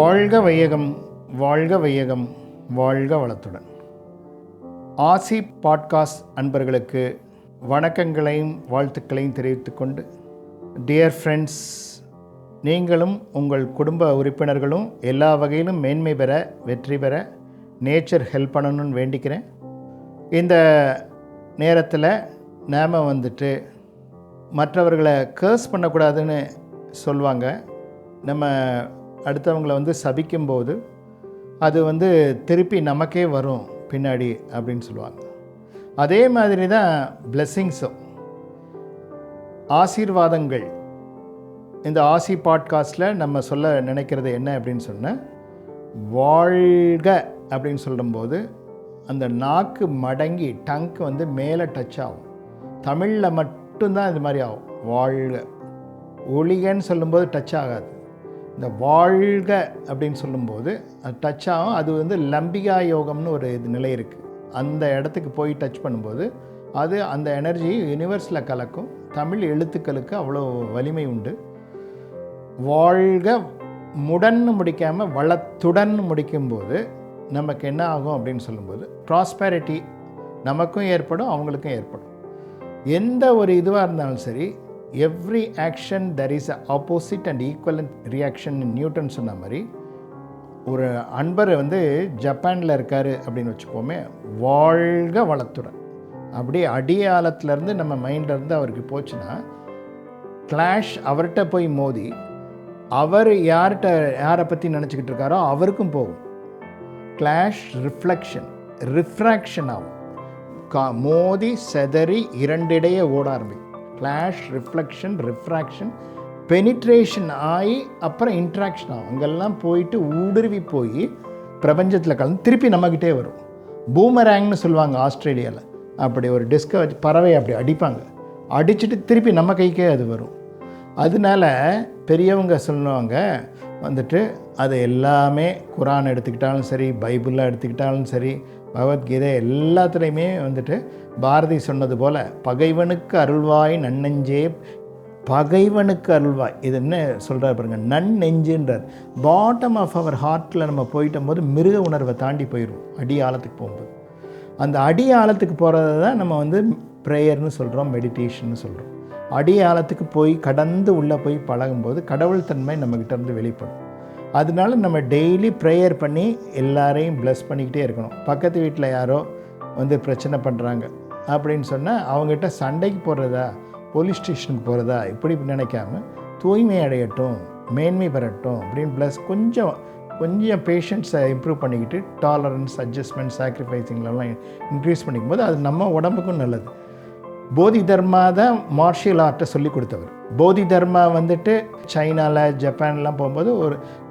வாழ்க வையகம், வாழ்க வையகம், வாழ்க வளத்துடன். ஆசி பாட்காஸ்ட் அன்பர்களுக்கு வணக்கங்களையும் வாழ்த்துக்களையும் தெரிவித்துக்கொண்டு, டியர் ஃப்ரெண்ட்ஸ், நீங்களும் உங்கள் குடும்ப உறுப்பினர்களும் எல்லா வகையிலும் மேன்மை பெற, வெற்றி பெற நேச்சர் ஹெல்ப் பண்ணணும்னு வேண்டிக்கிறேன். இந்த நேரத்தில் நாம் மற்றவர்களை கர்ஸ் பண்ணக்கூடாதுன்னு சொல்லுவாங்க. நம்ம அடுத்தவங்களை சபிக்கும்போது அது திருப்பி நமக்கே வரும் பின்னாடி அப்படின்னு சொல்லுவாங்க. அதே மாதிரி தான் பிளெஸ்ஸிங்ஸும், ஆசீர்வாதங்கள். இந்த ஆசி பாட்காஸ்ட்டில் நம்ம சொல்ல நினைக்கிறது என்ன அப்படின்னு சொன்னால், வாழ்க அப்படின்னு சொல்லும்போது அந்த நாக்கு மடங்கி டங்க் மேலே டச் ஆகும். தமிழில் மட்டும்தான் இது மாதிரி ஆகும். வாழ்க. ஒளிகன்னு சொல்லும்போது டச் ஆகாது. இந்த வாழ்க அப்படின்னு சொல்லும்போது அது டச் ஆகும். அது லம்பிகா யோகம்னு ஒரு நிலை இருக்குது. அந்த இடத்துக்கு போய் டச் பண்ணும்போது அது அந்த எனர்ஜி யூனிவர்ஸில் கலக்கும். தமிழ் எழுத்துக்களுக்கு அவ்வளோ வலிமை உண்டு. வாழ்க முடன்னு முடிக்காமல் வளத்துடன் முடிக்கும்போது நமக்கு என்ன ஆகும் அப்படின்னு சொல்லும்போது ப்ராஸ்பெரிட்டி நமக்கும் ஏற்படும், அவங்களுக்கும் ஏற்படும். எந்த ஒரு இதுவாக இருந்தாலும் சரி, every action there is a opposite and equivalent reaction. Newton சொன்ன மாதிரி, ஒரு அன்பர் ஜப்பானில் இருக்கார் அப்படின்னு வச்சுக்கோமே, வாழ்க வளத்துடன் அப்படியே அடியாளத்துலேருந்து நம்ம மைண்ட்லேருந்து அவருக்கு போச்சுன்னா, கிளாஷ் அவர்கிட்ட போய் மோதி அவர் யாரை பற்றி நினச்சிக்கிட்டு இருக்காரோ அவருக்கும் போகும். கிளாஷ் ரிஃப்ராக்ஷன் ஆகும். மோதி செதறி இரண்டிடையே ஓட ஆரம்பிக்கும். கிளாஷ், ரிஃப்ராக்ஷன், பெனிட்ரேஷன் ஆகி அப்புறம் இன்ட்ராக்ஷன் ஆகும். அங்கெல்லாம் போயிட்டு ஊடுருவி போய் பிரபஞ்சத்தில் கலந்து திருப்பி நம்மக்கிட்டே வரும். பூமராங்னு சொல்லுவாங்க ஆஸ்திரேலியாவில். அப்படி ஒரு டிஸ்கை வச்சு பறவை அப்படி அடிப்பாங்க. அடிச்சுட்டு திருப்பி நம்ம கைக்கே அது வரும். அதனால பெரியவங்க சொல்லுவாங்க அது எல்லாமே குரான் எடுத்துக்கிட்டாலும் சரி, பைபிளில் எடுத்துக்கிட்டாலும் சரி, பகவத்கீதை எல்லாத்துலேயுமே பாரதி சொன்னது போல், பகைவனுக்கு அருள்வாய் நன்னெஞ்சே, பகைவனுக்கு அருள்வாய். இது என்ன சொல்கிறார் பாருங்க, நன்னெஞ்சுன்றார். பாட்டம் ஆஃப் அவர் ஹார்ட்டில் நம்ம போயிட்டும் போது மிருக உணர்வை தாண்டி போயிடும். அடி ஆழத்துக்கு போகும்போது அந்த அடி ஆழத்துக்கு போகிறத தான் நம்ம ப்ரேயர்னு சொல்கிறோம், மெடிடேஷன்னு சொல்கிறோம். அடி ஆழத்துக்கு போய் கடந்து உள்ளே போய் பழகும்போது கடவுள் தன்மை நம்மக்கிட்ட இருந்து வெளிப்படும். அதனால நம்ம டெய்லி ப்ரேயர் பண்ணி எல்லாரையும் ப்ளஸ் பண்ணிக்கிட்டே இருக்கணும். பக்கத்து வீட்டில் யாரோ பிரச்சனை பண்ணுறாங்க அப்படின்னு சொன்னால் அவங்ககிட்ட சண்டைக்கு போகிறதா, போலீஸ் ஸ்டேஷனுக்கு போகிறதா இப்படி நினைக்காம, தூய்மை அடையட்டும், மேன்மை பெறட்டும் அப்படின்னு ப்ளஸ் கொஞ்சம் பேஷன்ஸை இம்ப்ரூவ் பண்ணிக்கிட்டு டாலரன்ஸ், அட்ஜஸ்ட்மெண்ட், சாக்ரிஃபைஸிங்லாம் இன்க்ரீஸ் பண்ணிக்கும் போது அது நம்ம உடம்புக்கும் நல்லது. போதி தர்மா தான் மார்ஷியல் ஆர்ட்டை சொல்லி கொடுத்தவர். போதி தர்மா சைனாவில், ஜப்பான்லாம் போகும்போது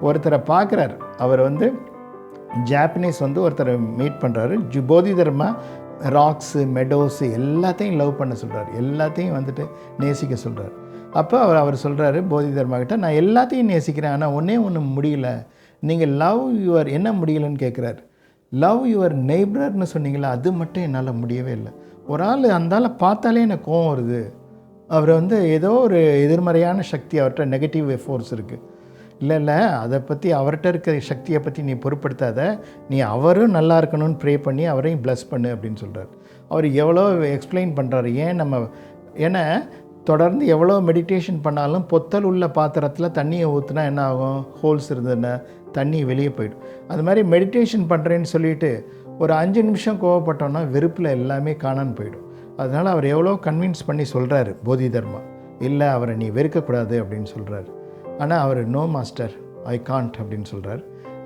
ஒருத்தரை பார்க்குறாரு. அவர் ஜாப்பனீஸ் ஒருத்தரை மீட் பண்ணுறாரு. போதி தர்மா ராக்ஸு, மெடோஸு எல்லாத்தையும் லவ் பண்ண சொல்கிறார். எல்லாத்தையும் நேசிக்க சொல்கிறார். அப்போ அவர் சொல்கிறாரு போதி தர்மா கிட்ட, நான் எல்லாத்தையும் நேசிக்கிறேன், ஆனால் ஒன்று முடியல. நீங்கள் லவ் யுவர் என்ன முடியலன்னு கேட்குறாரு. லவ் யுவர் நெய்பர்னு சொன்னீங்களா, அது மட்டும் என்னால் முடியவே இல்லை. ஒரு ஆள் அந்த பார்த்தாலே எனக்கு கோவம் வருது. அவர் ஏதோ ஒரு எதிர்மறையான சக்தி, அவர்கிட்ட நெகட்டிவ் ஃபோர்ஸ் இருக்குது. இல்லை அதை பற்றி, அவர்கிட்ட இருக்கிற சக்தியை பற்றி நீ பொருட்படுத்தாத, நீ அவரும் நல்லா இருக்கணும்னு ப்ரே பண்ணி அவரையும் ப்ளஸ் பண்ணு அப்படின்னு சொல்கிறார். அவர் எவ்வளோ எக்ஸ்பிளைன் பண்ணுறாரு. ஏன்னா தொடர்ந்து எவ்வளோ மெடிடேஷன் பண்ணாலும் பொத்தல் உள்ள பாத்திரத்தில் தண்ணியை ஊற்றுனா என்ன ஆகும்? ஹோல்ஸ் இருந்ததுன்னா தண்ணி வெளியே போயிடும். அது மாதிரி மெடிடேஷன் பண்ணுறேன்னு சொல்லிவிட்டு ஒரு 5 நிமிஷம் கோவப்பட்டோன்னா வெறுப்பில் எல்லாமே காணான்னு போயிடும். அதனால் அவர் எவ்வளோ கன்வின்ஸ் பண்ணி சொல்கிறாரு போதி தர்மா, இல்லை அவரை நீ வெறுக்கக்கூடாது அப்படின்னு சொல்கிறாரு. ஆனால் அவர் நோ மாஸ்டர், ஐ காண்ட் அப்படின்னு சொல்கிறார்.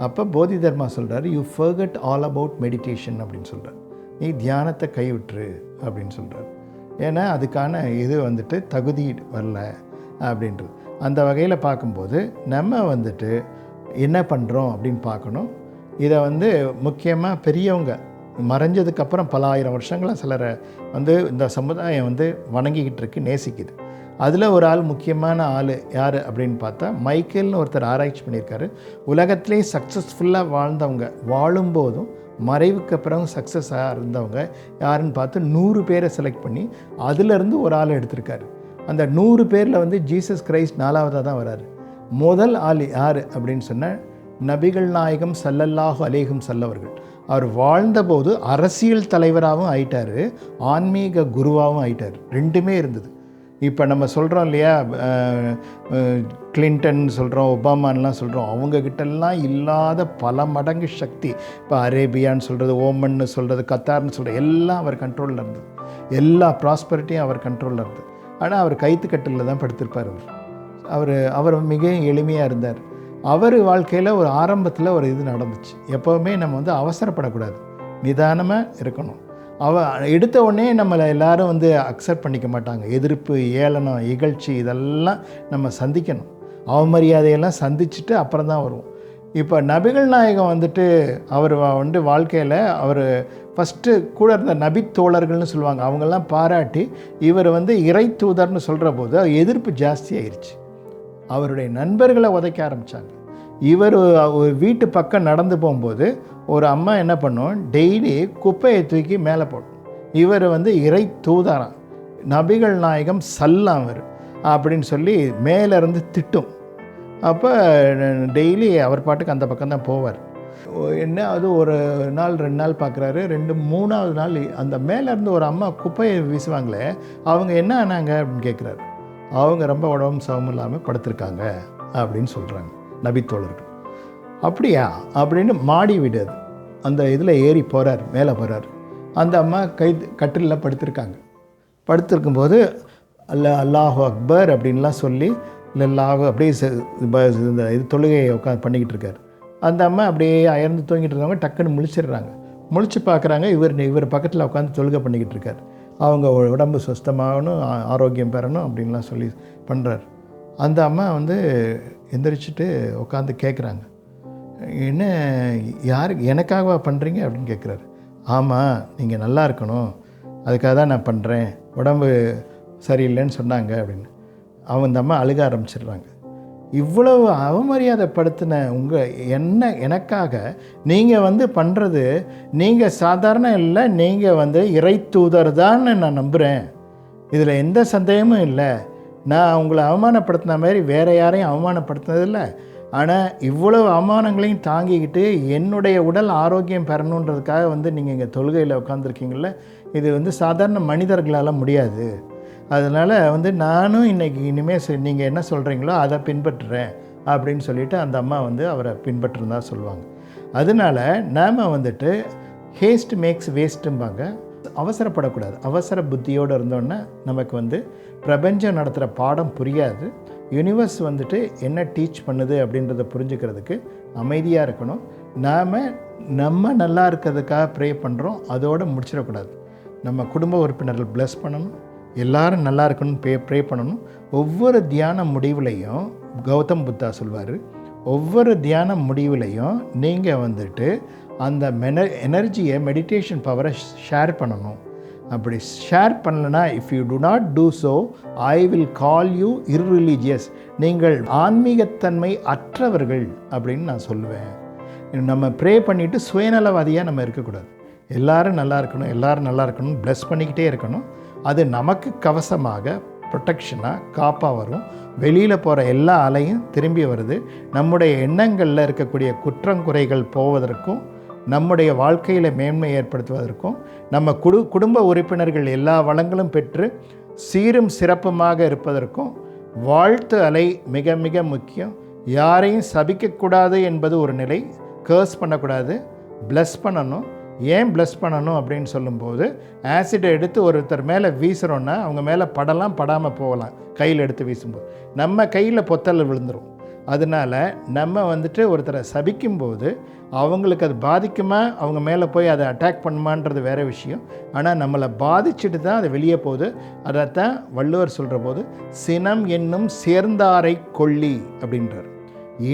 அப்போ போதி தர்மா சொல்கிறார், you forgot all about meditation அப்படின்னு சொல்கிறார். நீ தியானத்தை கைவிட்டுரு அப்படின்னு சொல்கிறார். ஏன்னா அதுக்கான இது தகுதி வரல அப்படின்றது. அந்த வகையில் பார்க்கும்போது நம்ம என்ன பண்ணுறோம் அப்படின்னு பார்க்கணும். இதை முக்கியமாக பெரியவங்க மறைஞ்சதுக்கப்புறம் பல ஆயிரம் வருஷங்களாக சிலரை இந்த சமுதாயம் வணங்கிக்கிட்டு இருக்கு, நேசிக்குது. அதில் ஒரு ஆள், முக்கியமான ஆள் யார் அப்படின்னு பார்த்தா, மைக்கேல்னு ஒருத்தர் ஆராய்ச்சி பண்ணியிருக்காரு. உலகத்திலே சக்ஸஸ்ஃபுல்லாக வாழ்ந்தவங்க, வாழும்போதும் மறைவுக்கு அப்புறம் சக்ஸஸாக இருந்தவங்க யாருன்னு பார்த்து 100 பேரை செலக்ட் பண்ணி அதிலிருந்து ஒரு ஆள் எடுத்திருக்காரு. அந்த 100 பேரில் ஜீசஸ் கிரைஸ்ட் 4ஆவதாக தான் வராரு. முதல் ஆள் யார் அப்படின்னு சொன்னால் நபிகள் நாயகம் ஸல்லல்லாஹு அலைஹி வஸல்லம் அவர் வாழ்ந்தபோது அரசியல் தலைவராகவும் ஆயிட்டார், ஆன்மீக குருவாகவும் ஆயிட்டார். ரெண்டுமே இருந்தது. இப்போ நம்ம சொல்கிறோம் இல்லையா, கிளின்டன் சொல்கிறோம், ஒபாமான்லாம் சொல்கிறோம், அவங்கக்கிட்டலாம் இல்லாத பல மடங்கு சக்தி. இப்போ அரேபியான்னு சொல்கிறது, ஓமன்னு சொல்கிறது, கத்தார்னு சொல்கிறது, எல்லாம் அவர் கண்ட்ரோலில் இருந்தது. எல்லா ப்ராஸ்பரிட்டியும் அவர் கண்ட்ரோலில் இருந்தது. ஆனால் அவர் கைத்துக்கட்டில் தான் படுத்திருப்பார். அவர் மிக எளிமையாக இருந்தார். அவர் வாழ்க்கையில் ஒரு ஆரம்பத்தில் ஒரு இது நடந்துச்சு. எப்போவுமே நம்ம வந்து அவசரப்படக்கூடாது, நிதானமாக இருக்கணும். எடுத்த உடனே நம்மளை எல்லோரும் வந்து அக்செப்ட் பண்ணிக்க மாட்டாங்க. எதிர்ப்பு, ஏளனம், இகழ்ச்சி இதெல்லாம் நம்ம சந்திக்கணும். அவமரியாதையெல்லாம் சந்திச்சுட்டு அப்புறம் தான் வருவோம். இப்போ நபிகள் நாயகம் வந்துட்டு அவர் வந்து வாழ்க்கையில் அவர் ஃபஸ்ட்டு கூட இருந்த நபித்தோழர்கள்னு சொல்லுவாங்க, அவங்கெல்லாம் பாராட்டி இவர் வந்து இறை தூதர்னு சொல்கிற போது எதிர்ப்பு ஜாஸ்தி ஆயிடுச்சு. அவருடைய நண்பர்களை உதைக்க ஆரம்பித்தாங்க. இவர் ஒரு வீட்டு பக்கம் நடந்து போகும்போது ஒரு அம்மா என்ன பண்ணும், டெய்லி குப்பையை தூக்கி மேலே போடும். இவர் வந்து இறை தூதரான், நபிகள் நாயகம் சல்லாமர் அப்படின்னு சொல்லி மேலேருந்து திட்டும். அப்போ டெய்லி அவர் பாட்டுக்கு அந்த பக்கம் தான் போவார். என்ன அது ஒரு நாள் 2 நாள் பார்க்குறாரு. 3ஆவது நாள் அந்த மேலேருந்து ஒரு அம்மா குப்பையை வீசுவாங்களே, அவங்க என்ன ஆனாங்க அப்படின்னு கேட்குறாரு. அவங்க ரொம்ப உடம்பு சமம் இல்லாமல் படுத்திருக்காங்க அப்படின்னு சொல்கிறாங்க நபித்தோழர்கள். அப்படியா அப்படின்னு மாடி வீடு அது, அந்த இதில் ஏறி போகிறார், மேலே போகிறார். அந்த அம்மா கட்டிலில் படுத்திருக்கும்போது அல்லாஹு அக்பர் அப்படின்லாம் சொல்லி அல்லாஹு அப்படியே இந்த இது தொழுகையை உட்காந்து பண்ணிக்கிட்டு இருக்கார். அந்த அம்மா அப்படியே அயர்ந்து தூங்கிட்டு இருந்தவங்க டக்குன்னு முழிச்சிடுறாங்க. முழிச்சு பார்க்குறாங்க, இவர் பக்கத்தில் உட்காந்து தொழுகை பண்ணிக்கிட்டு இருக்கார். அவங்க உடம்பு சுத்தமாகணும், ஆரோக்கியம் பெறணும் அப்படின்லாம் சொல்லி பண்ணுறார். அந்த அம்மா வந்து எந்திரிச்சிட்டு உட்காந்து கேட்குறாங்க, என்ன எனக்காகவா பண்ணுறீங்க அப்படின்னு கேட்குறாரு. ஆமாம், நீங்கள் நல்லா இருக்கணும், அதுக்காக தான் நான் பண்ணுறேன், உடம்பு சரியில்லைன்னு சொன்னாங்க அப்படின்னு. அந்த அம்மா அழுக ஆரம்பிச்சிடுறாங்க. இவ்வளவு அவமரியாதைப்படுத்தின எனக்காக நீங்கள் வந்து பண்ணுறது, நீங்கள் சாதாரண இல்லை, நீங்கள் வந்து இறை தூதர் தான் நான் நம்புகிறேன், இதில் எந்த சந்தேகமும் இல்லை. நான் உங்களை அவமானப்படுத்தின மாதிரி வேறு யாரையும் அவமானப்படுத்தினதில்லை. ஆனால் இவ்வளவு அவமானங்களையும் தாங்கிக்கிட்டு என்னுடைய உடல் ஆரோக்கியம் பெறணுன்றதுக்காக வந்து நீங்கள் இங்கே தொழுகையில் உட்காந்துருக்கீங்கள, இது வந்து சாதாரண மனிதர்களால் முடியாது. அதனால் வந்து நானும் இனிமேல் நீங்கள் என்ன சொல்கிறீங்களோ அதை பின்பற்றுறேன் அப்படின்னு சொல்லிவிட்டு அந்த அம்மா வந்து அவரை பின்பற்றுறதா சொல்லுவாங்க. அதனால் நாம் வந்துட்டு ஹேஸ்ட் மேக்ஸ் வேஸ்ட்டும்பாங்க. அவசரப்படக்கூடாது. அவசர புத்தியோடு இருந்தோன்னா நமக்கு வந்து பிரபஞ்சம் நடத்துகிற பாடம் புரியாது. யூனிவர்ஸ் வந்துட்டு என்ன டீச் பண்ணுது அப்படின்றத புரிஞ்சுக்கிறதுக்கு அமைதியாக இருக்கணும். நம்ம நல்லா இருக்கிறதுக்காக ப்ரே பண்ணுறோம், அதோடு முடிச்சிடக்கூடாது. நம்ம குடும்ப உறுப்பினர்கள் ப்ளஸ் பண்ணணும், எல்லோரும் நல்லா இருக்கணும்னு ப்ரே பண்ணணும். ஒவ்வொரு தியான முடிவுலையும் கௌதம் புத்தா சொல்வார், ஒவ்வொரு தியான முடிவுலையும் நீங்கள் வந்துட்டு அந்த எனர்ஜியை, மெடிடேஷன் பவரை ஷேர் பண்ணணும். அப்படி ஷேர் பண்ணலைன்னா, if you do not do so I will call you irreligious, நீங்கள் ஆன்மீகத்தன்மை அற்றவர்கள் அப்படின்னு நான் சொல்லுவேன். நம்ம ப்ரே பண்ணிவிட்டு சுயநலவாதியாக நம்ம இருக்கக்கூடாது. எல்லோரும் நல்லா இருக்கணும், எல்லோரும் நல்லா இருக்கணும், ப்ளஸ் பண்ணிக்கிட்டே இருக்கணும். அது நமக்கு கவசமாக, ப்ரொடெக்ஷனாக, காப்பாக வரும். வெளியில் போகிற எல்லா அலையும் திரும்பி வருது. நம்முடைய எண்ணங்களில் இருக்கக்கூடிய குற்றங்குறைகள் போவதற்கும், நம்முடைய வாழ்க்கையில் மேன்மை ஏற்படுத்துவதற்கும், நம்ம குடும்ப உறுப்பினர்கள் எல்லா வளங்களும் பெற்று சீரும் சிறப்புமாக இருப்பதற்கும் வாழ்த்து அலை மிக மிக முக்கியம். யாரையும் சபிக்கக்கூடாது என்பது ஒரு நிலை. கர்ஸ் பண்ணக்கூடாது, ப்ளஸ் பண்ணணும். ஏன் ப்ளஸ் பண்ணணும் அப்படின்னு சொல்லும்போது, ஆசிடை எடுத்து ஒருத்தர் மேலே வீசுகிறோன்னா அவங்க மேலே படாமல் போகலாம். கையில் எடுத்து வீசும்போது நம்ம கையில் பொத்தல் விழுந்துடும். அதனால் நம்ம வந்துட்டு ஒருத்தரை சபிக்கும்போது அவங்களுக்கு அது பாதிக்குமா, அவங்க மேலே போய் அதை அட்டாக் பண்ணுமான்றது வேறு விஷயம். ஆனால் நம்மளை பாதிச்சுட்டு தான் அது வெளியே போகுது. அதைத்தான் வள்ளுவர் சொல்கிற போது, சினம் என்னும் சேர்ந்தாரை கொல்லி அப்படின்றார்,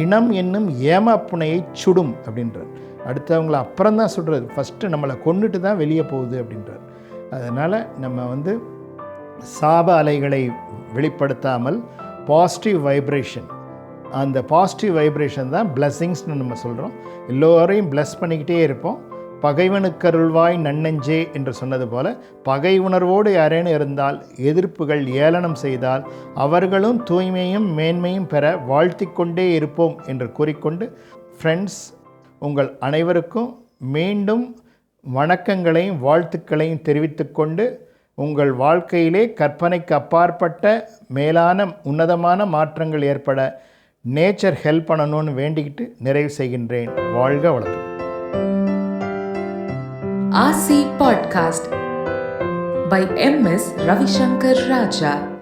இனம் என்னும் ஏமாப்புனையை சுடும் அப்படின்றார். அடுத்தவங்களை அப்புறம் தான் சொல்கிறது, ஃபஸ்ட்டு நம்மளை கொண்டுட்டு தான் வெளியே போகுது அப்படின்றார். அதனால் நம்ம வந்து சாப அலைகளை வெளிப்படுத்தாமல் பாசிட்டிவ் வைப்ரேஷன், அந்த பாசிட்டிவ் வைப்ரேஷன் தான் பிளஸ்ஸிங்ஸ்னு நம்ம சொல்கிறோம். எல்லோரையும் ப்ளஸ் பண்ணிக்கிட்டே இருப்போம். பகைவனுக்கருள்வாய் நன்னெஞ்சே என்று சொன்னது போல, பகை உணர்வோடு யாரேனும் இருந்தால், எதிர்ப்புகள் ஏளனம் செய்தால், அவர்களும் தூய்மையும் மேன்மையும் பெற வாழ்த்திக் கொண்டே இருப்போம் என்று கூறிக்கொண்டு, ஃப்ரெண்ட்ஸ், உங்கள் அனைவருக்கும் மீண்டும் வணக்கங்களையும் வாழ்த்துக்களையும் தெரிவித்துக்கொண்டு, உங்கள் வாழ்க்கையிலே கற்பனைக்கு அப்பாற்பட்ட மேலான உன்னதமான மாற்றங்கள் ஏற்பட நேச்சர் ஹெல்ப் பண்ணணும்னு வேண்டிக்கிட்டு நிறைவு செய்கின்றேன். வாழ்க வளர்த்து. RC Podcast by MS Ravi Shankar Raja.